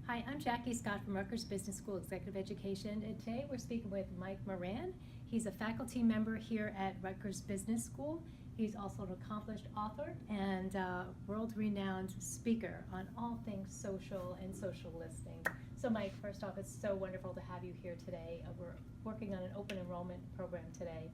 Hi, I'm Jackie Scott from Rutgers Business School Executive Education, and today we're speaking with Mike Moran. He's a faculty member here at Rutgers Business School. He's also an accomplished author and world-renowned speaker on all things social and social listening. So Mike, first off, it's so wonderful to have you here today. We're working on an open enrollment program today.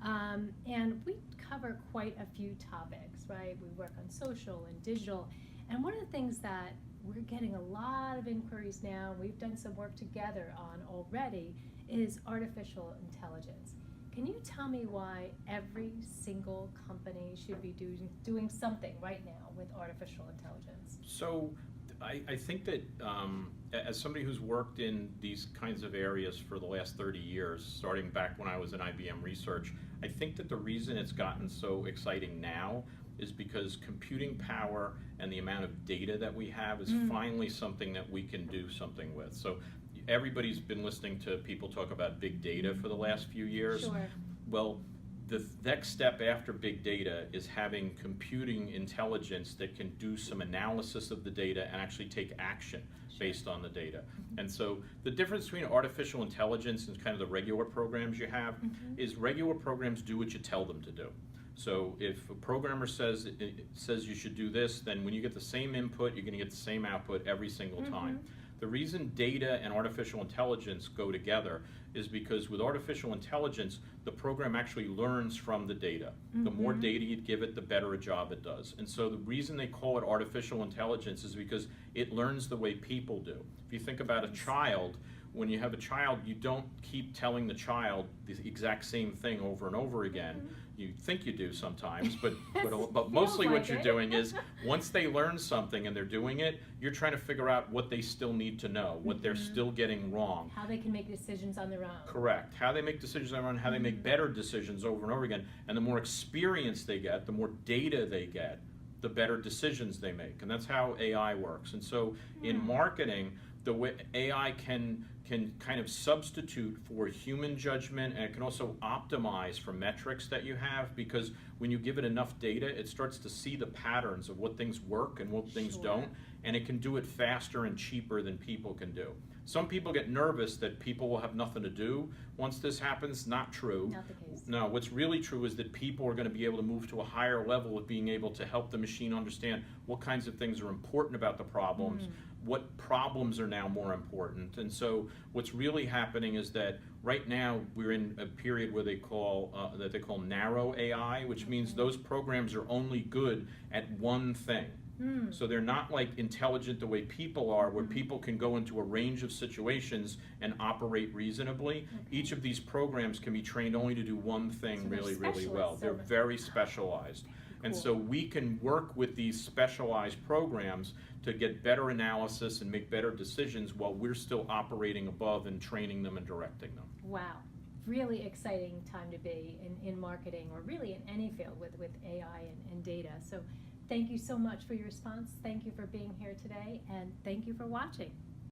And we cover quite a few topics, right? We work on social and digital. And one of the things that we're getting a lot of inquiries now, we've done some work together on already, is artificial intelligence. Can you tell me why every single company should be doing something right now with artificial intelligence? So I think that as somebody who's worked in these kinds of areas for the last 30 years, starting back when I was in IBM research, I think that the reason it's gotten so exciting now is because computing power and the amount of data that we have is finally something that we can do something with. So everybody's been listening to people talk about big data for the last few years. Sure. Well, the next step after big data is having computing intelligence that can do some analysis of the data and actually take action based on the data. And so the difference between artificial intelligence and kind of the regular programs you have is regular programs do what you tell them to do. So if a programmer says you should do this, then when you get the same input, you're going to get the same output every single time. The reason data and artificial intelligence go together is because with artificial intelligence, the program actually learns from the data. The more data you give it, the better a job it does. And so the reason they call it artificial intelligence is because it learns the way people do. If you think about a child, when you have a child, you don't keep telling the child the exact same thing over and over again. You think you do sometimes, but mostly what you're doing is once they learn something and they're doing it, you're trying to figure out what they still need to know, what they're still getting wrong. How they can make decisions on their own. Correct. How they make decisions on their own, how they make better decisions over and over again. And the more experience they get, the more data they get, the better decisions they make. And that's how AI works. And so in marketing, the way AI can kind of substitute for human judgment, and it can also optimize for metrics that you have, because when you give it enough data, it starts to see the patterns of what things work and what things don't, and it can do it faster and cheaper than people can do. Some people get nervous that people will have nothing to do once this happens. Not true. Not the case. No, what's really true is that people are going to be able to move to a higher level of being able to help the machine understand what kinds of things are important about the problems, what problems are now more important. And so what's really happening is that right now we're in a period where they call narrow AI, which means those programs are only good at one thing. So they're not like intelligent the way people are, where people can go into a range of situations and operate reasonably. Each of these programs can be trained only to do one thing really well. They're very specialized. And so we can work with these specialized programs to get better analysis and make better decisions while we're still operating above and training them and directing them. Wow. Really exciting time to be in marketing, or really in any field with AI and data. So thank you so much for your response. Thank you for being here today, and thank you for watching.